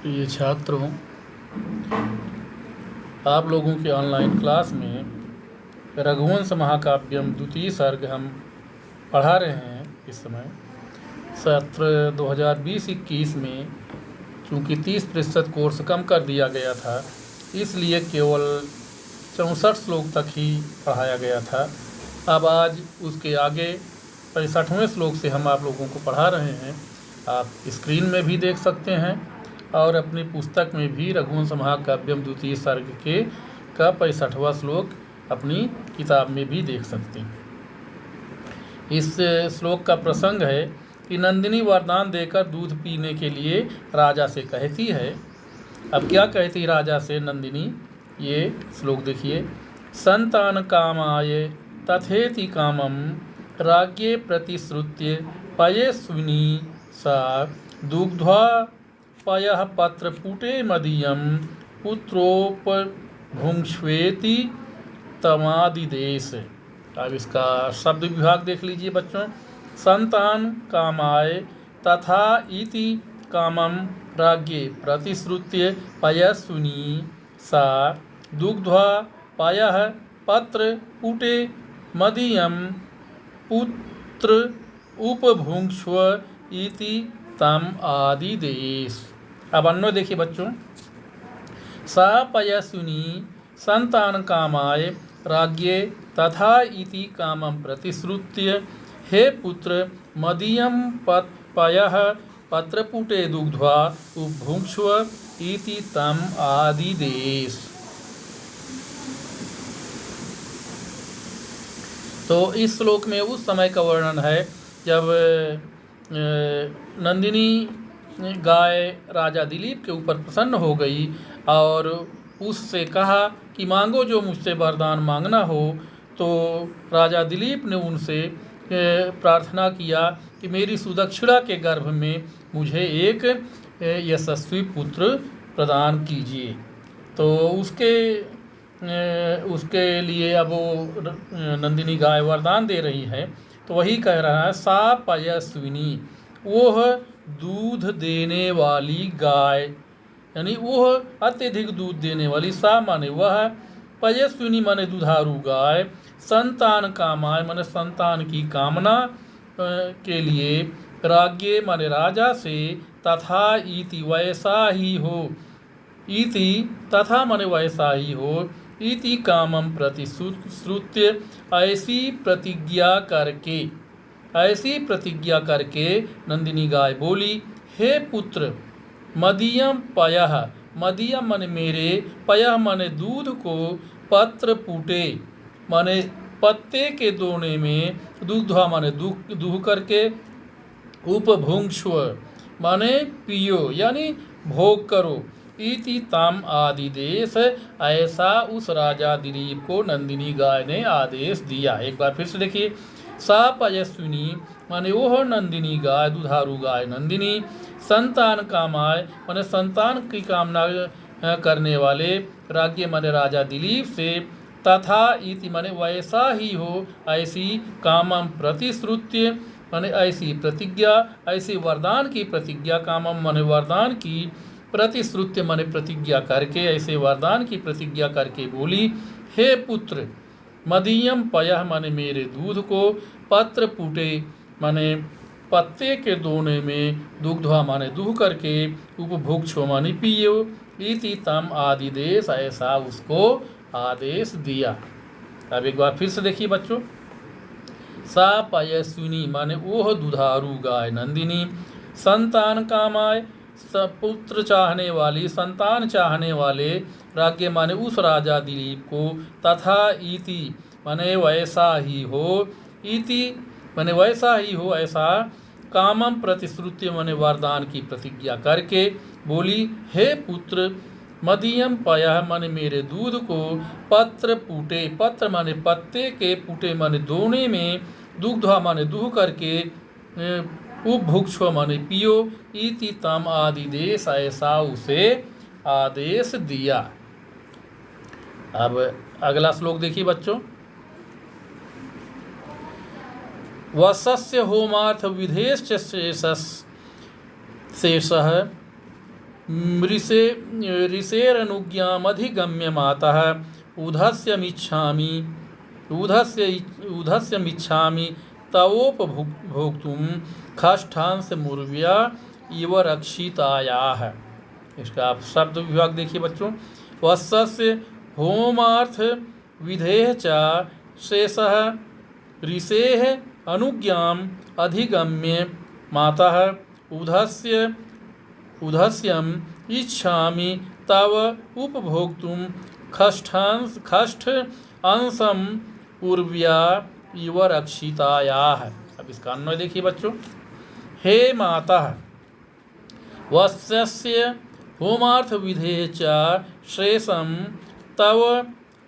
प्रिय छात्रों, आप लोगों के ऑनलाइन क्लास में रघुवंश महाकाव्यम द्वितीय सर्ग हम पढ़ा रहे हैं। इस समय सत्र 2020-21 में चूँकि 30% कोर्स कम कर दिया गया था, इसलिए केवल 64 श्लोक तक ही पढ़ाया गया था। अब आज उसके आगे 65वें श्लोक से हम आप लोगों को पढ़ा रहे हैं। आप स्क्रीन में भी देख सकते हैं और अपनी पुस्तक में भी रघुवंश महाकाव्यम द्वितीय सर्ग के का 65वां श्लोक अपनी किताब में भी देख सकते हैं। इस श्लोक का प्रसंग है कि नंदिनी वरदान देकर दूध पीने के लिए राजा से कहती है। अब क्या कहती राजा से नंदिनी, ये श्लोक देखिए। संतान कामाय तथेति कामम राज्ञे प्रतिश्रुत्य पयस्विनी सा दुग्ध्वा पयः पत्रपुटे मदीयं पुत्रोपभुङ्क्ष्वेति तमादिदेश। अब इसका शब्द विभाग देख लीजिए बच्चों। संतान कामाय तथा इति कामम राज्ञे प्रतिश्रुत्य पयस्विनी सा दुग्ध्वा पयः पत्र पुटे मदीयं पुत्र उपभुङ्क्ष्व इति तम आदिदेश। अब अन्वय देखिए बच्चों। सा पयस्विनी संतान कामाय राज्ञे तथा इति कामं प्रतिश्रुत्य हे पुत्र मदीयं पयः पत्रपुटे दुग्ध्वा उपभुङ्क्ष्व इति तम आदिदेश। तो इस श्लोक में उस समय का वर्णन है जब नंदिनी गाय राजा दिलीप के ऊपर प्रसन्न हो गई और उससे कहा कि मांगो जो मुझसे वरदान मांगना हो। तो राजा दिलीप ने उनसे प्रार्थना किया कि मेरी सुदक्षिणा के गर्भ में मुझे एक यशस्वी पुत्र प्रदान कीजिए। तो उसके लिए अब वो नंदिनी गाय वरदान दे रही है। तो वही कह रहा है, सा पयस्विनी, वह दूध देने वाली गाय, यानी वह अत्यधिक दूध देने वाली। सा माने वह, पयस्विनी माने दुधारू गाय, संतान कामाय माने संतान की कामना के लिए, राज्ञे माने राजा से, तथा इति वैसा ही हो, इति तथा माने वैसा ही हो, इति कामम प्रतिश्रुत्य ऐसी प्रतिज्ञा करके नंदिनी गाय बोली, हे पुत्र मदीयम पयः, मदीयम माने मेरे, पयः माने दूध को, पत्र पुटे माने पत्ते के दोने में, दुग्ध्वा माने दूह करके, उपभुङ्क्ष्व माने पियो यानी भोग करो, इति तम आदिदेश, ऐसा उस राजा दिलीप को नंदिनी गाय ने आदेश दिया। एक बार फिर से देखिए। सा पयस्विनी माने वह नंदिनी गाय, दुधारू गाय नंदिनी, संतान कामाय माने संतान की कामना करने वाले, राज्ञे माने राजा दिलीप से, तथा इति माने वैसा ही हो, ऐसी, कामम प्रतिश्रुत्य माने ऐसी प्रतिज्ञा, ऐसी वरदान की प्रतिज्ञा, कामम माने वरदान की, प्रतिश्रुत्य माने प्रतिज्ञा करके, ऐसे वरदान की प्रतिज्ञा करके बोली, हे पुत्र मदीयम पयः माने मेरे दूध को, पत्र पुटे माने पत्ते के दोने में, दुग्ध्वा माने दूह करके, उपभुङ्क्ष्व माने पियो, इति तम आदिदेश, ऐसा उसको आदेश दिया। अब एक बार फिर से देखिए बच्चों। सा पयस्विनी माने वह दुधारू गाय नंदिनी, संतान कामाय पुत्र चाहने वाली, संतान चाहने वाले, राज्ञे माने उस राजा दिलीप को, तथा इति माने वैसा ही हो, इति माने वैसा ही हो, ऐसा, कामम प्रतिश्रुत्य माने वरदान की प्रतिज्ञा करके बोली, हे पुत्र मदीयम पयः माने मेरे दूध को, पत्र पुटे, पत्र माने पत्ते के, पुटे माने दोने में, दुग्ध्वा माने दूह करके, उपभुङ्क्ष्व माने पियो, इति तम आदिदेश, ऐसा उसे आदेश दिया। अब अगला श्लोक देखिए बच्चों। वसस्य होमार्थ विधेश्च शेषः ऋषेरनुज्ञामधिगम्य मातः ऊधस्यमिच्छामि तवोपभोक्तुं खष्ठांसमुर्व्या इव रक्षितायाः। इसका आप शब्द विभाग देखिए बच्चों। वत्सस्य होमार्थ विधेय च शेषः ऋषेः अनुज्ञाम् अधिगम्य मातः ऊधस्यम् इच्छामि तव उपभोक्तुं खष्ठ अंशम उर्व्या इव रक्षितायाः। अब इसका अन्वय देखिए बच्चों। हे माता वत्सस्य होमार्थ विधेय च श्रेषम तव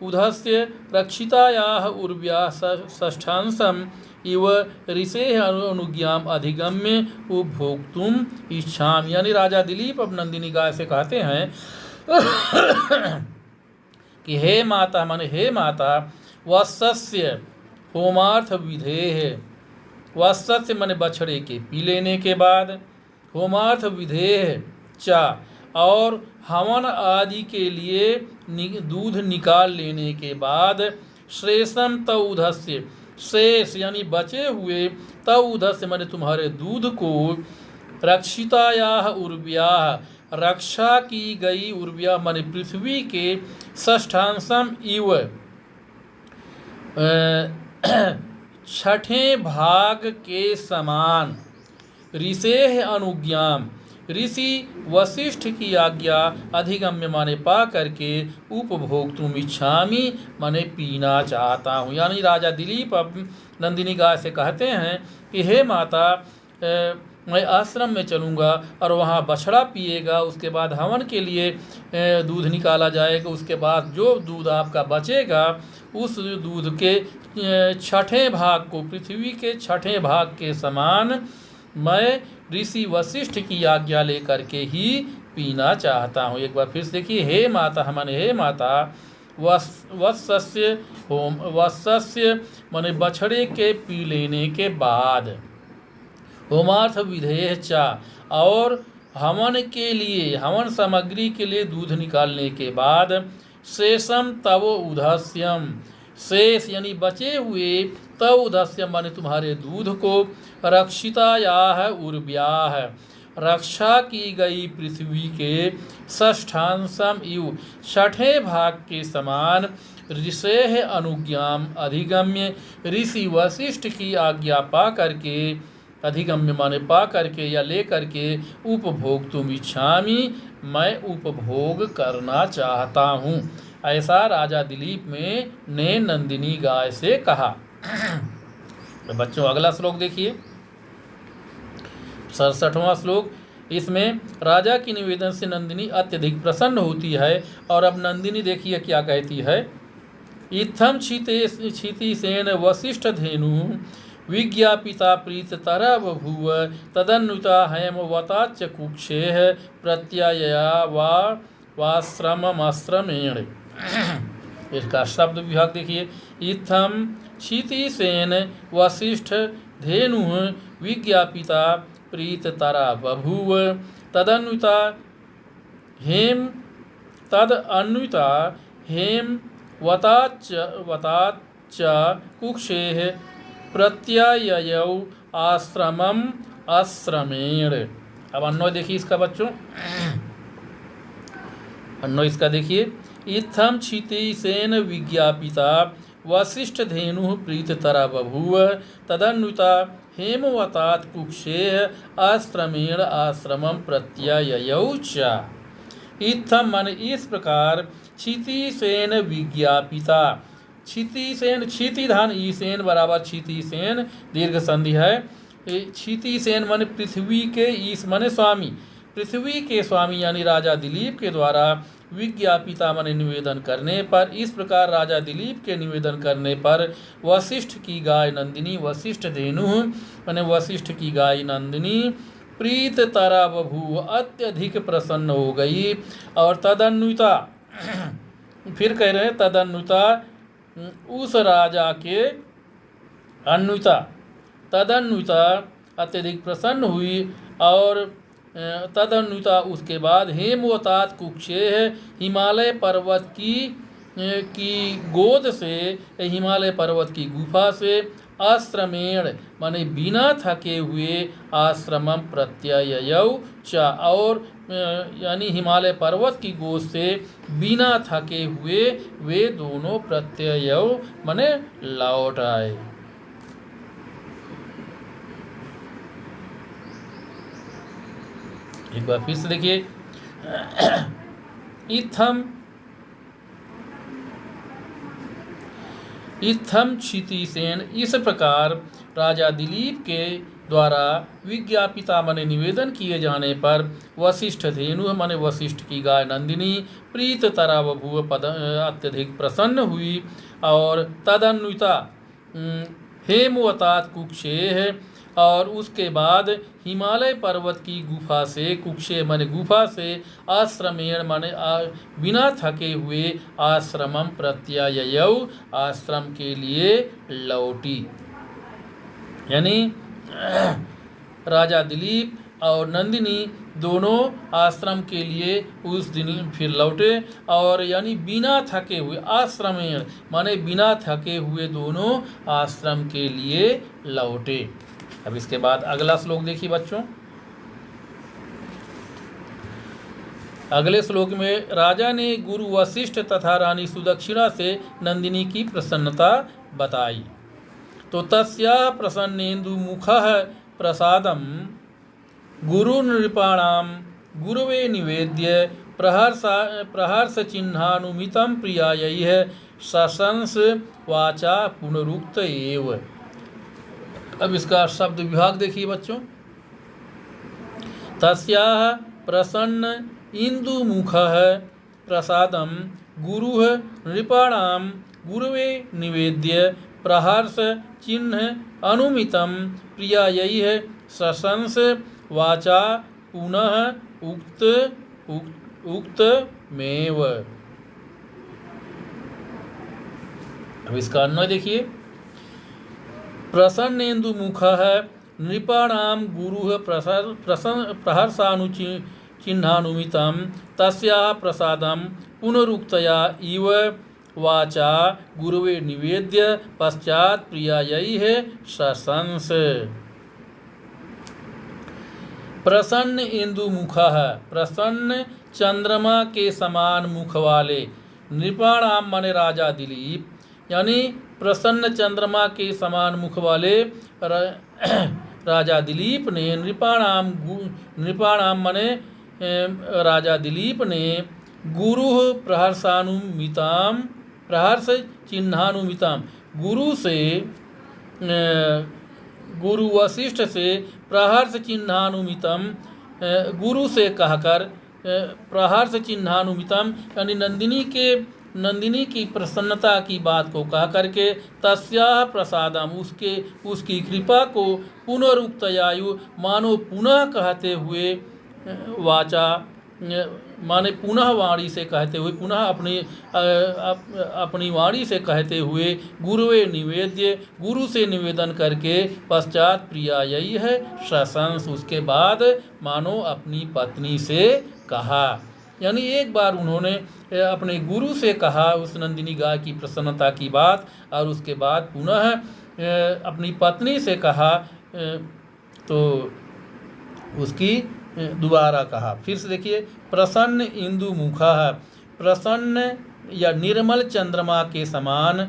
उधस्य रक्षितायाः उर्व्या षष्ठांशम इव ऋषेः अनुज्ञाम अधिगम्य उपभोक्तुम इच्छामि। यानी राजा दिलीप अब नंदिनी गाय से कहते हैं कि हे माता, माने हे माता, वत्सस्य होमार्थ विधेय, वत्सस्य माने बछड़े के पी लेने के बाद, होमार्थ विधेय चा और हवन आदि के लिए दूध निकाल लेने के बाद, श्रेषम तउधस्य शेष यानी बचे हुए, तउधस्य माने तुम्हारे दूध को, रक्षितायाः उर्व्याः रक्षा की गई, उर्व्या माने पृथ्वी के, षष्ठांशम इव छठें भाग के समान, ऋषेः अनुज्ञाम ऋषि वशिष्ठ की आज्ञा अधिगम्य माने पा करके, उपभोक्तुम इच्छामि माने पीना चाहता हूँ। यानी राजा दिलीप अब नंदिनी गाय से कहते हैं कि हे माता, मैं आश्रम में चलूँगा और वहाँ बछड़ा पिएगा, उसके बाद हवन के लिए दूध निकाला जाएगा, उसके बाद जो दूध आपका बचेगा उस दूध के छठें भाग को, पृथ्वी के छठें भाग के समान मैं ऋषि वशिष्ठ की आज्ञा लेकर के ही पीना चाहता हूँ। एक बार फिर से देखिए। हे माता माने हे माता, वत्सस्य माने बछड़े के पी लेने के बाद, होमार्थ विधेय चा और हवन के लिए, हवन सामग्री के लिए दूध निकालने के बाद, शेषम तव उधस्यम शेष यानी बचे हुए, तव उधस्यम माने तुम्हारे दूध को, रक्षितायाः उर्व्याः रक्षा की गई पृथ्वी के, षष्ठांशम इव छठें भाग के समान, ऋषेः अनुज्ञाम अधिगम्य ऋषि वशिष्ठ की आज्ञा पा करके, अधिगम्य माने पा करके या ले करके, उपभोक्तुम इच्छामि मैं उपभोग करना चाहता हूँ। ऐसा राजा दिलीप ने नंदिनी गाय से कहा। बच्चों अगला श्लोक देखिए, 67वां श्लोक। इसमें राजा की निवेदन से नंदिनी अत्यधिक प्रसन्न होती है और अब नंदिनी देखिए क्या कहती है। इत्थम क्षितिसेन वसिष्ठ धेनु विज्ञापिता प्रीततरा बभूव तदन्विता हेमवताच्च कुक्षेः प्रत्ययया वाश्रमश्रमेण। इसका शब्द विभाग देखिए। इत्थम क्षितिसेन वसिष्ठ धेनु विज्ञापिता प्रीततरा बभूव तदन्विता हेमवताच्च कुक्षेः प्रत्यययौ आश्रमम आश्रमेण। अब अन्वय देखिए इसका बच्चों, अन्वय इसका देखिए। इत्थम क्षितिसेन विज्ञापिता वसिष्ठ धेनु प्रीततरा बभूव तदन्विता हेमवतात् कुक्षेः आश्रमेण आश्रमम प्रत्यययौ च। इत्थम माने इस प्रकार, क्षितिसेन विज्ञापिता, क्षितिसेन क्षिति धान ईसेन बराबर क्षितिसेन दीर्घ संधि है। क्षितिसेन माने पृथ्वी के, ईश माने स्वामी, पृथ्वी के स्वामी यानी राजा दिलीप के द्वारा, विज्ञापिता माने निवेदन करने पर, इस प्रकार राजा दिलीप के निवेदन करने पर वशिष्ठ की गाय नंदिनी, वशिष्ठ धेनु माने वशिष्ठ की गाय नंदिनी, प्रीत तारा बभू अत्यधिक प्रसन्न हो गई और तदन्विता, फिर कह रहे हैं तदन्विता उस राजा के, अन्विता तदन्विता अत्यधिक प्रसन्न हुई और तदनुता उसके बाद हेमवतात कुक्षेह हिमालय पर्वत की गोद से, हिमालय पर्वत की गुफा से, आश्रमेण माने बिना थके हुए, आश्रमम प्रत्यययौ च और यानी हिमालय पर्वत की गोद से बिना थके हुए वे दोनों प्रत्ययौ माने लौट आए। एक बार फिर से देखिए, इत्थम क्षितिसेन, इस प्रकार राजा दिलीप के द्वारा विज्ञापिता माने निवेदन किए जाने पर वशिष्ठ धेनु माने वशिष्ठ की गाय नंदिनी प्रीत तरा बभूव पद अत्यधिक प्रसन्न हुई और तदन्विता हेमवतात कुक्षेह और उसके बाद हिमालय पर्वत की गुफा से, कुक्षे माने गुफा से, आश्रमेण माने बिना थके हुए, आश्रमम प्रत्यययौ आश्रम के लिए लौटी। यानी राजा दिलीप और नंदिनी दोनों आश्रम के लिए उस दिन फिर लौटे और यानी बिना थके हुए, आश्रमेण माने बिना थके हुए दोनों आश्रम के लिए लौटे। अब इसके बाद अगला श्लोक देखिए बच्चों। अगले श्लोक में राजा ने गुरु वशिष्ठ तथा रानी सुदक्षिणा से नंदिनी की प्रसन्नता बताई। तो तस्या प्रसन्नेन्दु मुखः प्रसादम गुरु नृपाणाम गुरुवे निवेद्य प्रहर्ष चिन्हानुमितं प्रियायैः सशंस वाचा पुनरुक्त एव। अब इसका शब्द विभाग देखिए बच्चों। तस्याः प्रसन्न इंदु मुखः प्रसादम गुरुः नृपाणाम गुरुवे निवेद्य प्रहर्ष चिन्ह अनुमितं प्रियायैः सशंस वाचा पुनः उक्तमेव। अब इसका अन्वय देखिए। प्रसन्नेन्दु मुखः नृपाणाम गुरुः प्रहर्षानुचिन्हानुमितं तस्याः प्रसादं पुनरुक्तया इव वाचा गुरुवे निवेद्य पश्चात् प्रियायैः सशंस। प्रसन्न इंदु मुखः, प्रसन्न चंद्रमा के समान मुख वाले, नृपाणाम माने राजा दिलीप, यानी प्रसन्न चंद्रमा के समान मुख वाले राजा दिलीप ने नृपाणाम माने राजा दिलीप ने गुरु प्रहर्षानुमिताम प्रहर्ष चिन्हानुमिताम गुरु से गुरु वशिष्ठ से प्रहर्ष चिन्हानुमितम गुरु से कहकर प्रहर्ष चिन्हानुमितम यानी नंदिनी की प्रसन्नता की बात को कह करके तस्याः प्रसादम उसकी कृपा को पुनरुक्तयायु मानो पुनः कहते हुए वाचा माने पुनः वाणी से कहते हुए पुनः अपनी वाणी से कहते हुए गुरुवे निवेद्य गुरु से निवेदन करके पश्चात प्रियायी है सशंस उसके बाद मानो अपनी पत्नी से कहा। यानी एक बार उन्होंने अपने गुरु से कहा उस नंदिनी गाय की प्रसन्नता की बात और उसके बाद पुनः अपनी पत्नी से कहा तो उसकी दोबारा कहा। फिर से देखिए प्रसन्न इंदु मुखः, प्रसन्न या निर्मल चंद्रमा के समान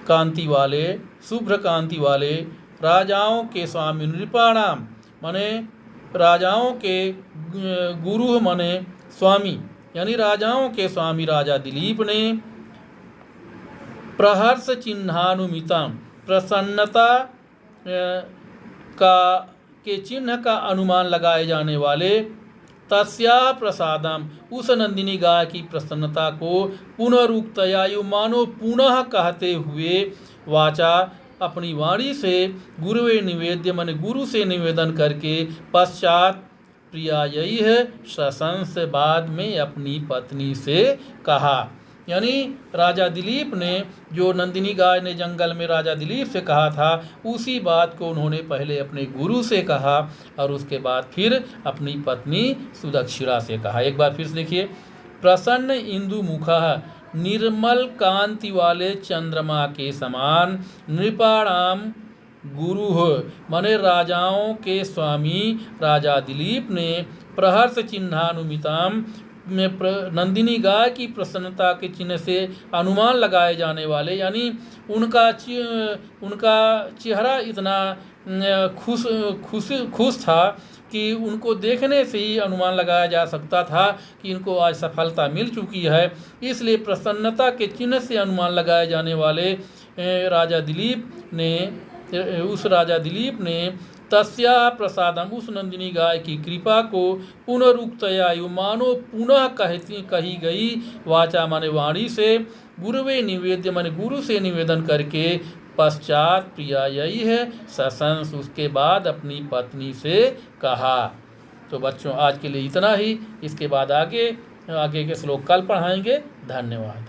कांति वाले शुभ्र कांति वाले राजाओं के स्वामी नृपाणाम माने राजाओं के गुरु माने स्वामी यानी राजाओं के स्वामी राजा दिलीप ने प्रहर्ष चिन्हानुमिता प्रसन्नता के चिन्ह का अनुमान लगाए जाने वाले तस्या प्रसादम उस नंदिनी गाय की प्रसन्नता को पुनरुक्तयायु मानो पुनः कहते हुए वाचा अपनी वाणी से गुरुवे निवेद्य मन गुरु से निवेदन करके पश्चात प्रिया यही है सशंस बाद में अपनी पत्नी से कहा। यानी राजा दिलीप ने जो नंदिनी गाय ने जंगल में राजा दिलीप से कहा था, उसी बात को उन्होंने पहले अपने गुरु से कहा और उसके बाद फिर अपनी पत्नी सुदक्षिणा से कहा। एक बार फिर से देखिए, प्रसन्न इंदु मुखः निर्मल कांति वाले चंद्रमा के समान नृपाणाम गुरु हो, माने राजाओं के स्वामी राजा दिलीप ने प्रहर्ष चिन्हानुमिताम में नंदिनी गाय की प्रसन्नता के चिन्ह से अनुमान लगाए जाने वाले, यानी उनका चेहरा इतना खुश था कि उनको देखने से ही अनुमान लगाया जा सकता था कि इनको आज सफलता मिल चुकी है। इसलिए प्रसन्नता के चिन्ह से अनुमान लगाए जाने वाले उस राजा दिलीप ने तस्या प्रसादम, उस नंदिनी गाय की कृपा को पुनरुक्तया मानो पुनः कही गई वाचा माने वाणी से, गुरुवे निवेद्य माने गुरु से निवेदन करके पश्चात प्रिया यही है ससंस, उसके बाद अपनी पत्नी से कहा। तो बच्चों आज के लिए इतना ही, इसके बाद आगे के श्लोक कल पढ़ाएंगे। धन्यवाद।